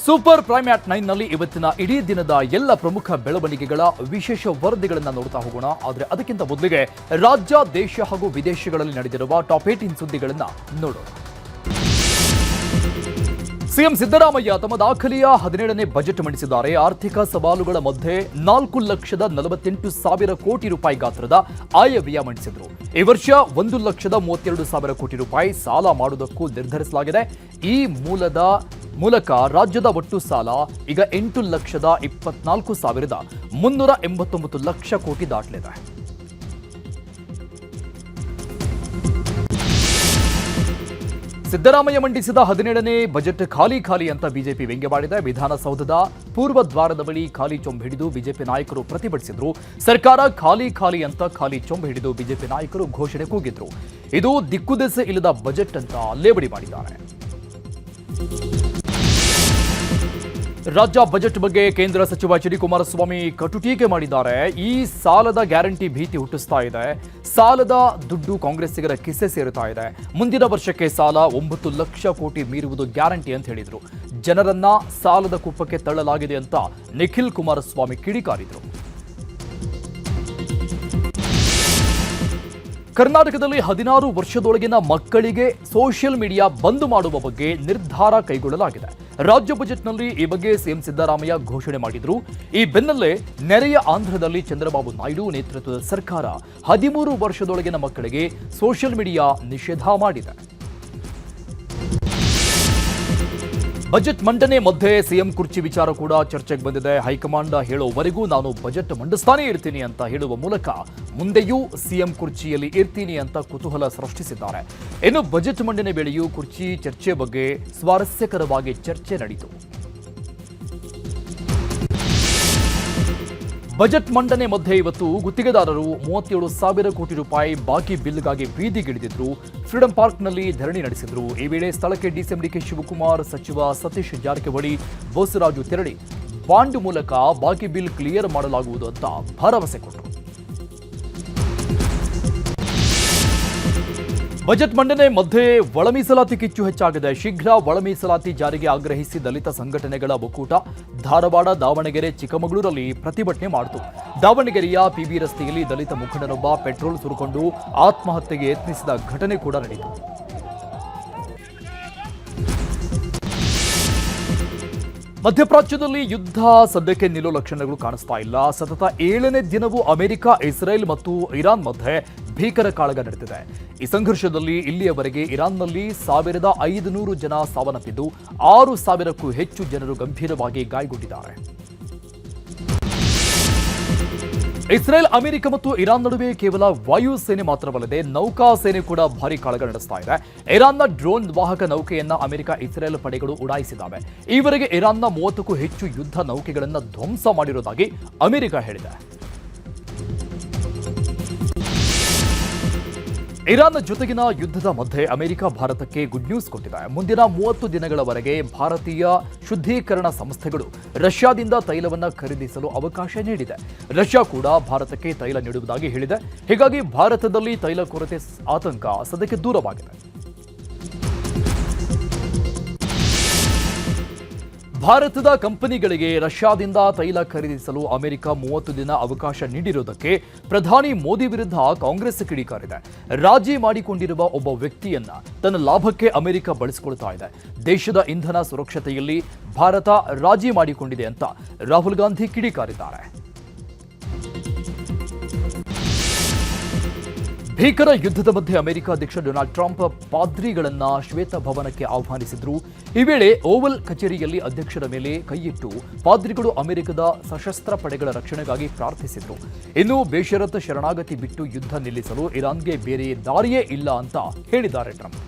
Super prime ಆಟ್ 9 ನಲ್ಲಿ ಇವತ್ತಿನ ಇಡೀ ದಿನದ ಎಲ್ಲ ಪ್ರಮುಖ ಬೆಳವಣಿಗೆಗಳ ವಿಶೇಷ ವರದಿಗಳನ್ನು ನೋಡ್ತಾ ಹೋಗೋಣ. ಆದರೆ ಅದಕ್ಕಿಂತ ಮೊದಲಿಗೆ ರಾಜ್ಯ, ದೇಶ ಹಾಗೂ ವಿದೇಶಗಳಲ್ಲಿ ನಡೆದಿರುವ ಟಾಪ್ 18 ಸುದ್ದಿಗಳನ್ನು ನೋಡೋಣ. ಸಿಎಂ ಸಿದ್ದರಾಮಯ್ಯ ತಮ್ಮ ದಾಖಲೆಯ 17ನೇ ಬಜೆಟ್ ಮಂಡಿಸಿದ್ದಾರೆ. ಆರ್ಥಿಕ ಸವಾಲುಗಳ ಮಧ್ಯೆ 4,48,000 ಕೋಟಿ ರೂಪಾಯಿ ಗಾತ್ರದ ಆಯವ್ಯಯ ಮಂಡಿಸಿದರು. ಈ ವರ್ಷ 1,32,000 ಕೋಟಿ ರೂಪಾಯಿ ಸಾಲ ಮಾಡುವುದಕ್ಕೂ ನಿರ್ಧರಿಸಲಾಗಿದೆ. ಈ ಮೂಲಕ ರಾಜ್ಯದ ಒಟ್ಟು ಸಾಲ ಈಗ 8,24,389 ಕೋಟಿ ದಾಟಲಿದೆ. ಸಿದ್ದರಾಮಯ್ಯ ಮಂಡಿಸಿದ 17ನೇ ಬಜೆಟ್ ಖಾಲಿ ಅಂತ ಬಿಜೆಪಿ ವ್ಯಂಗ್ಯವಾಡಿದೆ. ವಿಧಾನಸೌಧದ ಪೂರ್ವ ದ್ವಾರದ ಬಳಿ ಖಾಲಿ ಚೊಂಬು ಹಿಡಿದು ಬಿಜೆಪಿ ನಾಯಕರು ಪ್ರತಿಭಟಿಸಿದ್ರು. ಸರ್ಕಾರ ಖಾಲಿ ಅಂತ ಖಾಲಿ ಚೊಂಬು ಹಿಡಿದು ಬಿಜೆಪಿ ನಾಯಕರು ಘೋಷಣೆ ಕೂಗಿದ್ರು. ಇದು ದಿಕ್ಕುದೆಸೆ ಇಲ್ಲದ ಬಜೆಟ್ ಅಂತ ಲೇವಡಿ ಮಾಡಿದ್ದಾರೆ. ರಾಜ್ಯ ಬಜೆಟ್ ಬಗ್ಗೆ ಕೇಂದ್ರ ಸಚಿವ ಎಚ್ ಡಿ ಕುಮಾರಸ್ವಾಮಿ ಕಟು ಟೀಕೆ ಮಾಡಿದ್ದಾರೆ. ಈ ಸಾಲದ ಗ್ಯಾರಂಟಿ ಭೀತಿ ಹುಟ್ಟಿಸ್ತಾ ಇದೆ. ಸಾಲದ ದುಡ್ಡು ಕಾಂಗ್ರೆಸ್ಸಿಗರ ಕಿಸೆ ಸೇರುತ್ತಾ ಇದೆ. ಮುಂದಿನ ವರ್ಷಕ್ಕೆ ಸಾಲ 9 ಲಕ್ಷ ಕೋಟಿ ಮೀರುವುದು ಗ್ಯಾರಂಟಿ ಅಂತ ಹೇಳಿದ್ರು. ಜನರನ್ನ ಸಾಲದ ಕುಪ್ಪಕ್ಕೆ ತಳ್ಳಲಾಗಿದೆ ಅಂತ ನಿಖಿಲ್ ಕುಮಾರಸ್ವಾಮಿ ಕಿಡಿಕಾರಿದ್ರು. ಕರ್ನಾಟಕದಲ್ಲಿ 16 ವರ್ಷದೊಳಗಿನ ಮಕ್ಕಳಿಗೆ ಸೋಷಿಯಲ್ ಮೀಡಿಯಾ ಬಂದ್ ಮಾಡುವ ಬಗ್ಗೆ ನಿರ್ಧಾರ ಕೈಗೊಳ್ಳಲಾಗಿದೆ. ರಾಜ್ಯ ಬಜೆಟ್ನಲ್ಲಿ ಈ ಬಗ್ಗೆ ಸಿಎಂ ಸಿದ್ದರಾಮಯ್ಯ ಘೋಷಣೆ ಮಾಡಿದ್ರು. ಈ ಬೆನ್ನಲ್ಲೇ ನೆರೆಯ ಆಂಧ್ರದಲ್ಲಿ ಚಂದ್ರಬಾಬು ನಾಯ್ಡು ನೇತೃತ್ವದ ಸರ್ಕಾರ 13 ವರ್ಷದೊಳಗಿನ ಮಕ್ಕಳಿಗೆ ಸೋಷಿಯಲ್ ಮೀಡಿಯಾ ನಿಷೇಧ ಮಾಡಿದೆ. ಬಜೆಟ್ ಮಂಡನೆ ಮಧ್ಯೆ ಸಿಎಂ ಕುರ್ಚಿ ವಿಚಾರ ಕೂಡ ಚರ್ಚೆಗೆ ಬಂದಿದೆ. ಹೈಕಮಾಂಡ್ ಹೇಳೋವರೆಗೂ ನಾನು ಬಜೆಟ್ ಮಂಡಿಸ್ತಾನೇ ಇರ್ತೀನಿ ಅಂತ ಹೇಳುವ ಮೂಲಕ ಮುಂದೆಯೂ ಸಿಎಂ ಕುರ್ಚಿಯಲ್ಲಿ ಇರ್ತೀನಿ ಅಂತ ಕುತೂಹಲ ಸೃಷ್ಟಿಸಿದ್ದಾರೆ. ಇನ್ನು ಬಜೆಟ್ ಮಂಡನೆ ವೇಳೆಯೂ ಕುರ್ಚಿ ಚರ್ಚೆ ಬಗ್ಗೆ ಸ್ವಾರಸ್ಯಕರವಾಗಿ ಚರ್ಚೆ ನಡೆಯಿತು. ಬಜೆಟ್ ಮಂಡನೆ ಮಧ್ಯೆ ಇವತ್ತು ಗುತ್ತಿಗೆದಾರರು 37,000 ಕೋಟಿ ರೂಪಾಯಿ ಬಾಕಿ ಬಿಲ್ಗಾಗಿ ಬೀದಿಗಿಳಿದಿದ್ರು. ಫ್ರೀಡಂ ಪಾರ್ಕ್ನಲ್ಲಿ ಧರಣಿ ನಡೆಸಿದ್ರು. ಈ ವೇಳೆ ಸ್ಥಳಕ್ಕೆ ಡಿಸಿಎಂ ಡಿಕೆ ಶಿವಕುಮಾರ್, ಸಚಿವ ಸತೀಶ್ ಜಾರಕಿಹೊಳಿ, ಬೋಸರಾಜು ತೆರಳಿ ಬಾಂಡ್ ಮೂಲಕ ಬಾಕಿ ಬಿಲ್ ಕ್ಲಿಯರ್ ಮಾಡಲಾಗುವುದು ಅಂತ ಭರವಸೆ ಕೊಟ್ಟರು. ಬಜೆಟ್ ಮಂಡನೆ ಮಧ್ಯೆ ಒಳ ಮೀಸಲಾತಿ ಕಿಚ್ಚು ಹೆಚ್ಚಾಗಿದೆ. ಶೀಘ್ರ ಒಳ ಮೀಸಲಾತಿ ಜಾರಿಗೆ ಆಗ್ರಹಿಸಿ ದಲಿತ ಸಂಘಟನೆಗಳ ಒಕ್ಕೂಟ ಧಾರವಾಡ, ದಾವಣಗೆರೆ, ಚಿಕ್ಕಮಗಳೂರಲ್ಲಿ ಪ್ರತಿಭಟನೆ ಮಾಡಿತು. ದಾವಣಗೆರೆಯ ಪಿಬಿ ರಸ್ತೆಯಲ್ಲಿ ದಲಿತ ಮುಖಂಡನೊಬ್ಬ ಪೆಟ್ರೋಲ್ ಸುರಿಕೊಂಡು ಆತ್ಮಹತ್ಯೆಗೆ ಯತ್ನಿಸಿದ ಘಟನೆ ಕೂಡ ನಡೆಯಿತು. ಮಧ್ಯಪ್ರಾಚ್ಯದಲ್ಲಿ ಯುದ್ಧ ಸದ್ಯಕ್ಕೆ ನಿಲ್ಲೋ ಲಕ್ಷಣಗಳು ಕಾಣಿಸ್ತಾ ಇಲ್ಲ. ಸತತ 7ನೇ ದಿನವೂ ಅಮೆರಿಕ, ಇಸ್ರೇಲ್ ಮತ್ತು ಇರಾನ್ ಮಧ್ಯೆ ಭೀಕರ ಕಾಳಗ ನಡೆದಿದೆ. ಈ ಸಂಘರ್ಷದಲ್ಲಿ ಇಲ್ಲಿಯವರೆಗೆ ಇರಾನ್ನಲ್ಲಿ 1,500 ಜನ ಸಾವನ್ನಪ್ಪಿದ್ದು 6,000ಕ್ಕೂ ಹೆಚ್ಚು ಜನರು ಗಂಭೀರವಾಗಿ ಗಾಯಗೊಂಡಿದ್ದಾರೆ. ಇಸ್ರೇಲ್, ಅಮೆರಿಕ ಮತ್ತು ಇರಾನ್ ನಡುವೆ ಕೇವಲ ವಾಯುಸೇನೆ ಮಾತ್ರವಲ್ಲದೆ ನೌಕಾ ಸೇನೆ ಕೂಡ ಭಾರಿ ಕಾಳಗ ನಡೆಸ್ತಾ ಇದೆ. ಇರಾನ್ನ ಡ್ರೋನ್ ವಾಹಕ ನೌಕೆಯನ್ನ ಅಮೆರಿಕ, ಇಸ್ರೇಲ್ ಪಡೆಗಳು ಉಡಾಯಿಸಿದ್ದಾವೆ. ಈವರೆಗೆ ಇರಾನ್ನ 30ಕ್ಕೂ ಹೆಚ್ಚು ಯುದ್ಧ ನೌಕೆಗಳನ್ನು ಧ್ವಂಸ ಮಾಡಿರುವುದಾಗಿ ಅಮೆರಿಕ ಹೇಳಿದೆ. ಇರಾನ್ ಜೊತೆಗಿನ ಯುದ್ಧದ ಮಧ್ಯೆ ಅಮೆರಿಕ ಭಾರತಕ್ಕೆ ಗುಡ್ ನ್ಯೂಸ್ ಕೊಟ್ಟಿದೆ. ಮುಂದಿನ 30 ದಿನಗಳವರೆಗೆ ಭಾರತೀಯ ಶುದ್ಧೀಕರಣ ಸಂಸ್ಥೆಗಳು ರಷ್ಯಾದಿಂದ ತೈಲವನ್ನು ಖರೀದಿಸಲು ಅವಕಾಶ ನೀಡಿದೆ. ರಷ್ಯಾ ಕೂಡ ಭಾರತಕ್ಕೆ ತೈಲ ನೀಡುವುದಾಗಿ ಹೇಳಿದೆ. ಹೀಗಾಗಿ ಭಾರತದಲ್ಲಿ ತೈಲ ಕೊರತೆ ಆತಂಕ ಸದ್ಯಕ್ಕೆ ದೂರವಾಗಿದೆ. ಭಾರತದ ಕಂಪನಿಗಳಿಗೆ ರಷ್ಯಾದಿಂದ ತೈಲ ಖರೀದಿಸಲು ಅಮೆರಿಕ 30 ದಿನ ಅವಕಾಶ ನೀಡಿರುವುದಕ್ಕೆ ಪ್ರಧಾನಿ ಮೋದಿ ವಿರುದ್ಧ ಕಾಂಗ್ರೆಸ್ ಕಿಡಿಕಾರಿದೆ. ರಾಜಿ ಮಾಡಿಕೊಂಡಿರುವ ಒಬ್ಬ ವ್ಯಕ್ತಿಯನ್ನ ತನ್ನ ಲಾಭಕ್ಕೆ ಅಮೆರಿಕ ಬಳಸಿಕೊಳ್ತಾ ಇದೆ. ದೇಶದ ಇಂಧನ ಸುರಕ್ಷತೆಯಲ್ಲಿ ಭಾರತ ರಾಜಿ ಮಾಡಿಕೊಂಡಿದೆ ಅಂತ ರಾಹುಲ್ ಗಾಂಧಿ ಕಿಡಿಕಾರಿದ್ದಾರೆ. ಭೀಕರ ಯುದ್ಧದ ಮಧ್ಯೆ ಅಮೆರಿಕ ಅಧ್ಯಕ್ಷ ಡೊನಾಲ್ಡ್ ಟ್ರಂಪ್ ಪಾದ್ರಿಗಳನ್ನ ಶ್ವೇತಭವನಕ್ಕೆ ಆಹ್ವಾನಿಸಿದ್ರು. ಈ ವೇಳೆ ಓವಲ್ ಕಚೇರಿಯಲ್ಲಿ ಅಧ್ಯಕ್ಷರ ಮೇಲೆ ಕೈಯಿಟ್ಟು ಪಾದ್ರಿಗಳು ಅಮೆರಿಕದ ಸಶಸ್ತ್ರ ಪಡೆಗಳ ರಕ್ಷಣೆಗಾಗಿ ಪ್ರಾರ್ಥಿಸಿದ್ರು. ಇನ್ನು ಬೇಷರತ್ ಶರಣಾಗತಿ ಬಿಟ್ಟು ಯುದ್ಧ ನಿಲ್ಲಿಸಲು ಇರಾನ್ಗೆ ಬೇರೆ ದಾರಿಯೇ ಇಲ್ಲ ಅಂತ ಹೇಳಿದ್ದಾರೆ ಟ್ರಂಪ್.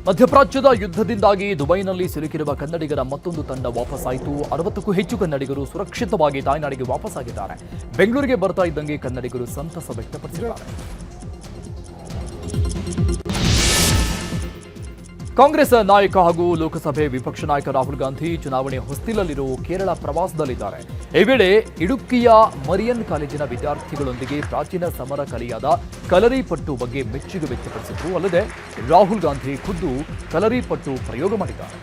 ಮಧ್ಯಪ್ರಾಚ್ಯದ ಯುದ್ಧದಿಂದಾಗಿ ದುಬೈನಲ್ಲಿ ಸಿಲುಕಿರುವ ಕನ್ನಡಿಗರ ಮತ್ತೊಂದು ತಂಡ ವಾಪಸ್ಸಾಯಿತು. 60ಕ್ಕೂ ಹೆಚ್ಚು ಕನ್ನಡಿಗರು ಸುರಕ್ಷಿತವಾಗಿ ತಾಯ್ನಾಡಿಗೆ ವಾಪಸ್ಸಾಗಿದ್ದಾರೆ. ಬೆಂಗಳೂರಿಗೆ ಬರ್ತಾ ಇದ್ದಂಗೆ ಕನ್ನಡಿಗರು ಸಂತಸ ವ್ಯಕ್ತಪಡಿಸಿದ್ದಾರೆ. ಕಾಂಗ್ರೆಸ್ ನಾಯಕ ಹಾಗೂ ಲೋಕಸಭೆ ವಿಪಕ್ಷ ನಾಯಕ ರಾಹುಲ್ ಗಾಂಧಿ ಚುನಾವಣೆ ಹೊಸ್ತಿಲಲ್ಲಿರುವ ಕೇರಳ ಪ್ರವಾಸದಲ್ಲಿದ್ದಾರೆ. ಈ ವೇಳೆ ಇಡುಕ್ಕಿಯ ಮರಿಯನ್ ಕಾಲೇಜಿನ ವಿದ್ಯಾರ್ಥಿಗಳೊಂದಿಗೆ ಪ್ರಾಚೀನ ಸಮರ ಕಲೆಯಾದ ಕಲರಿಪಟ್ಟು ಬಗ್ಗೆ ಮೆಚ್ಚುಗೆ ವ್ಯಕ್ತಪಡಿಸಿದರು. ಅಲ್ಲದೆ ರಾಹುಲ್ ಗಾಂಧಿ ಖುದ್ದು ಕಲರಿಪಟ್ಟು ಪ್ರಯೋಗ ಮಾಡಿದ್ದಾರೆ.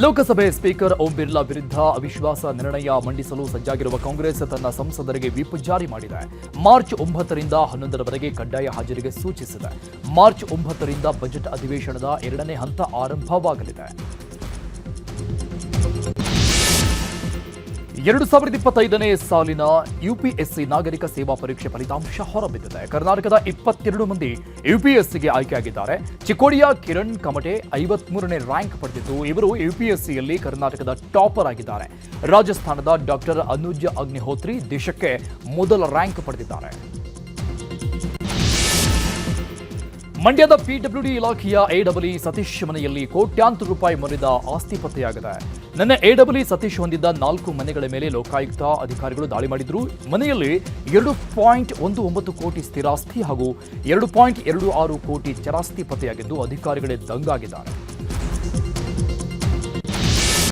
ಲೋಕಸಭೆ ಸ್ಪೀಕರ್ ಓಂ ಬಿರ್ಲಾ ವಿರುದ್ಧ ಅವಿಶ್ವಾಸ ನಿರ್ಣಯ ಮಂಡಿಸಲು ಸಜ್ಜಾಗಿರುವ ಕಾಂಗ್ರೆಸ್ ತನ್ನ ಸಂಸದರಿಗೆ ವಿಪ್ ಜಾರಿ ಮಾಡಿದೆ. ಮಾರ್ಚ್ 9ರಿಂದ 11ರವರೆಗೆ ಕಡ್ಡಾಯ ಹಾಜರಿಗೆ ಸೂಚಿಸಿದೆ. ಮಾರ್ಚ್ 9ರಿಂದ ಬಜೆಟ್ ಅಧಿವೇಶನದ 2ನೇ ಹಂತ ಆರಂಭವಾಗಲಿದೆ. 2025ನೇ ಸಾಲಿನ ಯುಪಿಎಸ್ಸಿ ನಾಗರಿಕ ಸೇವಾ ಪರೀಕ್ಷೆ ಫಲಿತಾಂಶ ಹೊರಬಿದ್ದಿದೆ. ಕರ್ನಾಟಕದ 22 ಮಂದಿ ಯುಪಿಎಸ್ಸಿಗೆ ಆಯ್ಕೆಯಾಗಿದ್ದಾರೆ. ಚಿಕ್ಕೋಡಿಯ ಕಿರಣ್ ಕಮಟೆ 53ನೇ ರ್ಯಾಂಕ್ ಪಡೆದಿದ್ದು ಇವರು ಯುಪಿಎಸ್ಸಿಯಲ್ಲಿ ಕರ್ನಾಟಕದ ಟಾಪರ್ ಆಗಿದ್ದಾರೆ. ರಾಜಸ್ಥಾನದ ಡಾಕ್ಟರ್ ಅನುಜ್ ಅಗ್ನಿಹೋತ್ರಿ ದೇಶಕ್ಕೆ ಮೊದಲ ರ್ಯಾಂಕ್ ಪಡೆದಿದ್ದಾರೆ. ಮಂಡ್ಯದ ಪಿಡಬ್ಲ್ಯೂಡಿ ಇಲಾಖೆಯ ಎಡಬ್ಲ್ಯೂ ಸತೀಶ್ ಮನೆಯಲ್ಲಿ ಕೋಟ್ಯಾಂತರ ರೂಪಾಯಿ ಮೌಲ್ಯದ ಆಸ್ತಿ ಪತ್ತೆಯಾಗಿದೆ. ನಿನ್ನೆ ಎಡಬ್ಲ್ಯೂ ಸತೀಶ್ ಹೊಂದಿದ್ದ 4 ಮನೆಗಳ ಮೇಲೆ ಲೋಕಾಯುಕ್ತ ಅಧಿಕಾರಿಗಳು ದಾಳಿ ಮಾಡಿದ್ರು. ಮನೆಯಲ್ಲಿ 2.19 ಕೋಟಿ ಸ್ಥಿರಾಸ್ತಿ ಹಾಗೂ 2.26 ಕೋಟಿ ಚರಾಸ್ತಿ ಪತ್ತೆಯಾಗಿದ್ದು ಅಧಿಕಾರಿಗಳೇ ದಂಗಾಗಿದ್ದಾರೆ.